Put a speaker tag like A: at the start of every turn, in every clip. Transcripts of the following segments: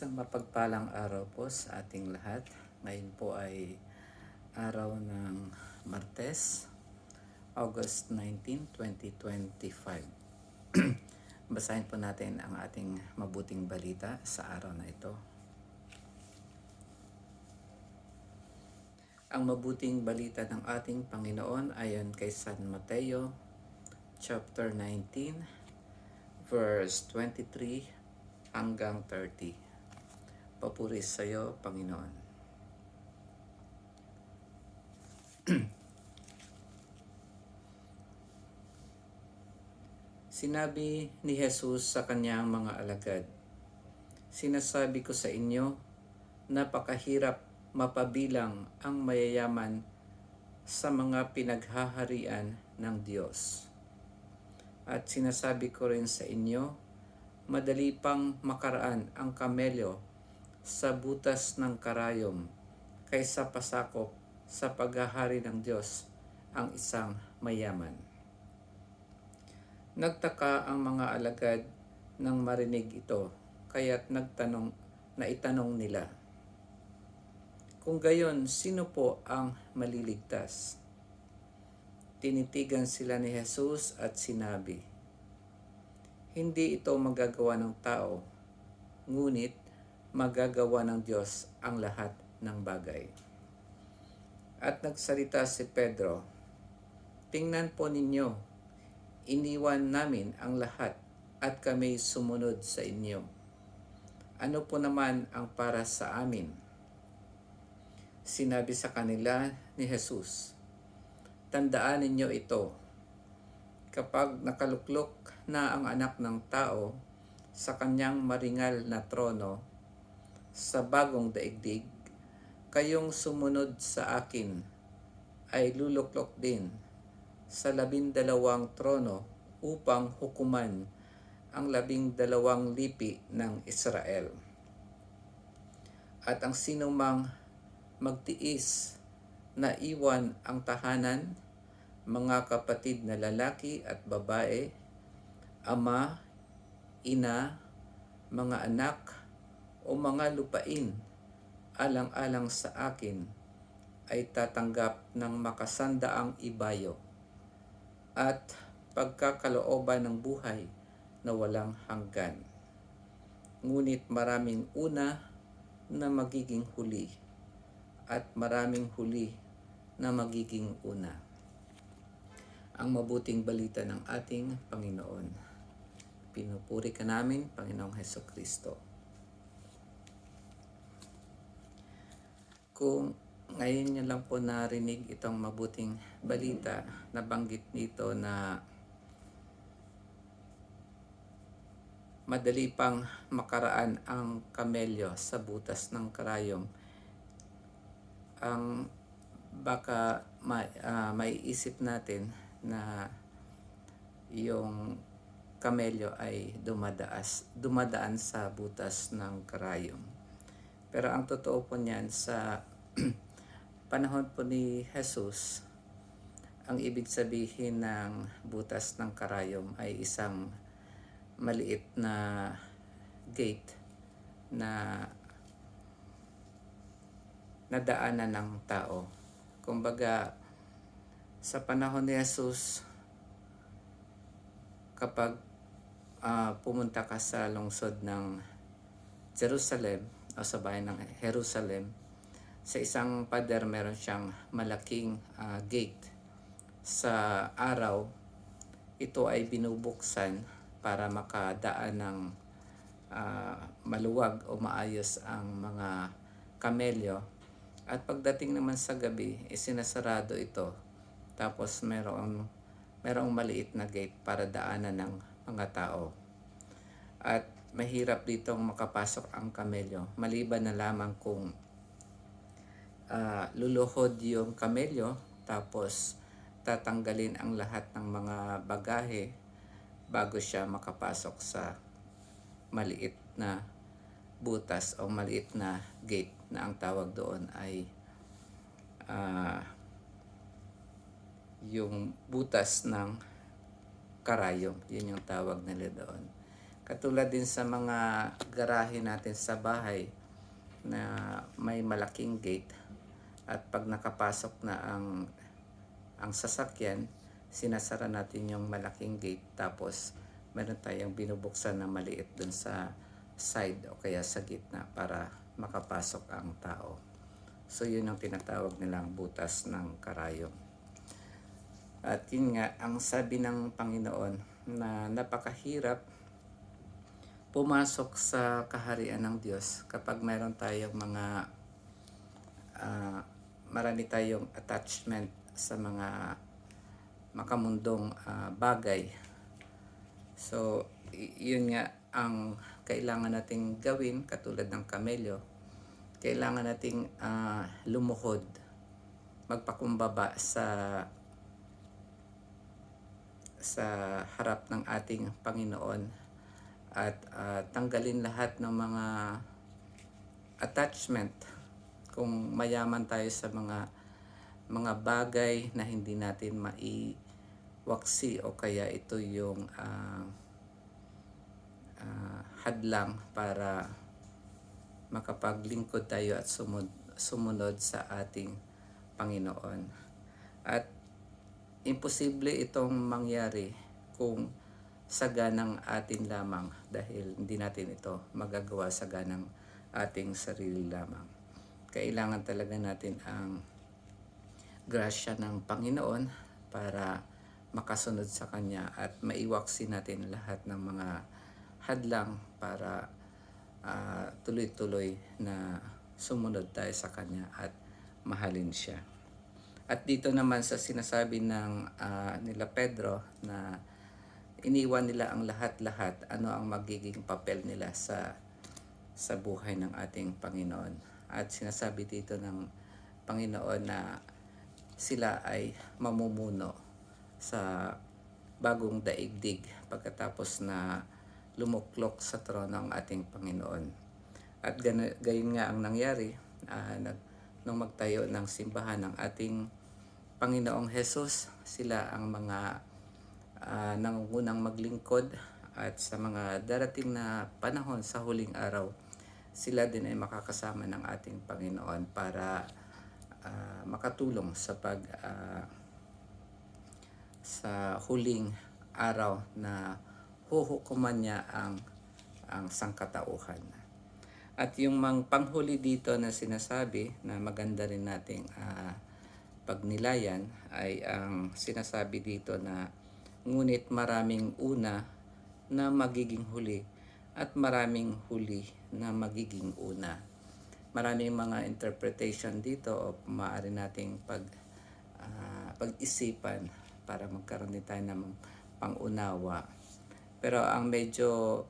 A: Isang mapagpalang araw po sa ating lahat. Ngayon po ay araw ng Martes, August 19, 2025. Basahin po natin ang ating mabuting balita sa araw na ito. Ang mabuting balita ng ating Panginoon ayon kay San Mateo, chapter 19, verse 23 hanggang 30. Papuri sa iyo, Panginoon. Sinabi ni Jesus sa kanyang mga alagad, "Sinasabi ko sa inyo, napakahirap mapabilang ang mayayaman sa mga pinaghaharian ng Diyos. At sinasabi ko rin sa inyo, madali pang makaraan ang kamelyo sa butas ng karayom kaysa pasakop sa paghahari ng Diyos ang isang mayaman." Nagtaka ang mga alagad nang marinig ito, kaya't naitanong nila, "Kung gayon, sino po ang maliligtas?" Tinitigan sila ni Jesus at sinabi, "Hindi ito magagawa ng tao, ngunit magagawa ng Diyos ang lahat ng bagay." At nagsalita si Pedro, "Tingnan po ninyo, iniwan namin ang lahat at kami sumunod sa inyo. Ano po naman ang para sa amin?" Sinabi sa kanila ni Jesus, "Tandaan ninyo ito, kapag nakaluklok na ang Anak ng Tao sa kanyang maringal na trono sa bagong daigdig, kayong sumunod sa akin ay luluklok din sa 12 trono upang hukuman ang 12 lipi ng Israel. At ang sinumang magtiis na iwan ang tahanan, mga kapatid na lalaki at babae, ama, ina, mga anak, o mga lupain, alang-alang sa akin, ay tatanggap ng makasandaang ibayo at pagkakalooban ng buhay na walang hanggan. Ngunit maraming una na magiging huli, at maraming huli na magiging una." Ang mabuting balita ng ating Panginoon. Pinupuri ka namin, Panginoong Hesukristo. Kung ngayon nyo lang po narinig itong mabuting balita, nabanggit nito na madali pang makaraan ang kamelyo sa butas ng karayom. Ang baka maiisip natin na yung kamelyo ay dumadaan sa butas ng karayom. Pero ang totoo po niyan, sa panahon po ni Jesus, ang ibig sabihin ng butas ng karayom ay isang maliit na gate na nadaanan ng tao. Kumbaga, sa panahon ni Jesus, kapag pumunta ka sa lungsod ng Jerusalem o sa bayan ng Jerusalem, sa isang pader meron siyang malaking gate. Sa araw, ito ay binubuksan para makadaan ng maluwag o maayos ang mga kamelyo. At pagdating naman sa gabi, sinasarado ito. Tapos merong maliit na gate para daanan ng mga tao. At mahirap ditong makapasok ang kamelyo, maliban na lamang kung luluhod yung kamelyo, tapos tatanggalin ang lahat ng mga bagahe bago siya makapasok sa maliit na butas o maliit na gate na ang tawag doon ay yung butas ng karayom. Yun yung tawag nila doon. Katulad din sa mga garahe natin sa bahay na may malaking gate, at pag nakapasok na ang sasakyan, sinasara natin yung malaking gate, tapos meron tayong binubuksan na maliit dun sa side o kaya sa gitna para makapasok ang tao. So yun ang tinatawag nilang butas ng karayom. At yun nga, ang sabi ng Panginoon na napakahirap pumasok sa kaharian ng Diyos kapag mayroon tayong marami tayong attachment sa mga makamundong bagay. So yun nga ang kailangan nating gawin, katulad ng kamelyo. Kailangan nating lumuhod, magpakumbaba sa harap ng ating Panginoon, at tanggalin lahat ng mga attachment. Kung mayaman tayo sa mga bagay na hindi natin maiwaksi, o kaya ito yung hadlang para makapaglingkod tayo at sumunod sa ating Panginoon. At imposible itong mangyari kung sa ganang atin lamang, dahil hindi natin ito magagawa sa ganang ating sarili lamang. Kailangan talaga natin ang grasya ng Panginoon para makasunod sa Kanya at maiwaksi natin lahat ng mga hadlang para tuloy-tuloy na sumunod tayo sa Kanya at mahalin Siya. At dito naman sa sinasabi ng nila Pedro na iniwan nila ang lahat-lahat, ano ang magiging papel nila sa buhay ng ating Panginoon. At sinasabi dito ng Panginoon na sila ay mamumuno sa bagong daigdig pagkatapos na lumuklok sa trono ang ating Panginoon. At gayon nga ang nangyari nung magtayo ng simbahan ng ating Panginoong Hesus. Sila ang mga nangungunang maglingkod, at sa mga darating na panahon sa huling araw, sila din ay makakasama ng ating Panginoon para makatulong sa sa huling araw na huhukuman niya ang sangkatauhan. At yung panghuli dito na sinasabi na maganda rin nating pagnilayan ay ang sinasabi dito na ngunit maraming una na magiging huli, at maraming huli na magiging una. Maraming mga interpretation dito, o maaari nating pag-isipan para magkaroon din tayo ng pangunawa. Pero ang medyo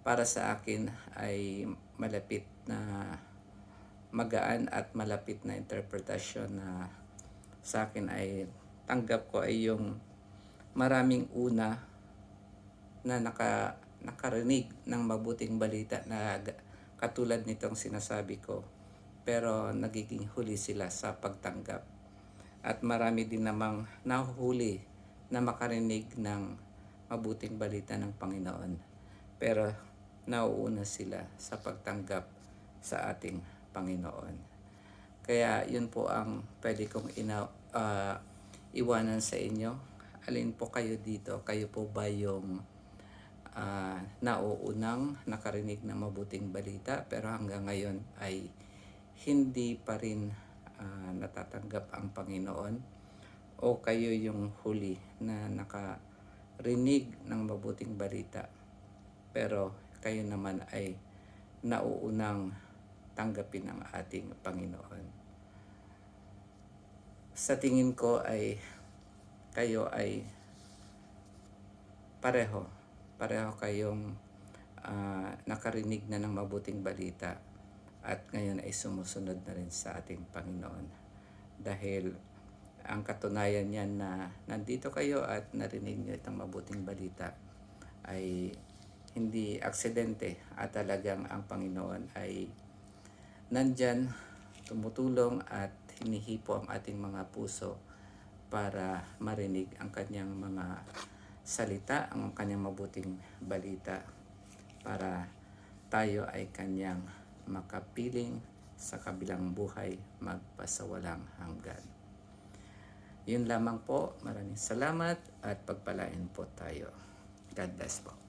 A: para sa akin ay malapit na magaan at malapit na interpretasyon na sa akin ay tanggap ko ay yung maraming una na nakarinig ng mabuting balita na katulad nitong sinasabi ko, pero nagiging huli sila sa pagtanggap. At marami din namang nahuhuli na makarinig ng mabuting balita ng Panginoon, pero nauuna sila sa pagtanggap sa ating Panginoon. Kaya yun po ang pwede kong iwanan sa inyo. Alin po kayo dito? Kayo po ba yung nauunang nakarinig ng mabuting balita pero hanggang ngayon ay hindi pa rin natatanggap ang Panginoon? O kayo yung huli na nakarinig ng mabuting balita pero kayo naman ay nauunang tanggapin ang ating Panginoon? Sa tingin ko ay kayo ay pareho kayong nakarinig na ng mabuting balita, at ngayon ay sumusunod na rin sa ating Panginoon. Dahil ang katunayan niyan na nandito kayo at narinig niyo itong mabuting balita ay hindi aksidente, at talagang ang Panginoon ay nandyan, tumutulong at hinihipo ang ating mga puso para marinig ang kanyang mga salita, ang kanyang mabuting balita. para tayo ay kanyang makapiling sa kabilang buhay magpasawalang hanggan. Yun lamang po. Maraming salamat at pagpalain po tayo. God bless po.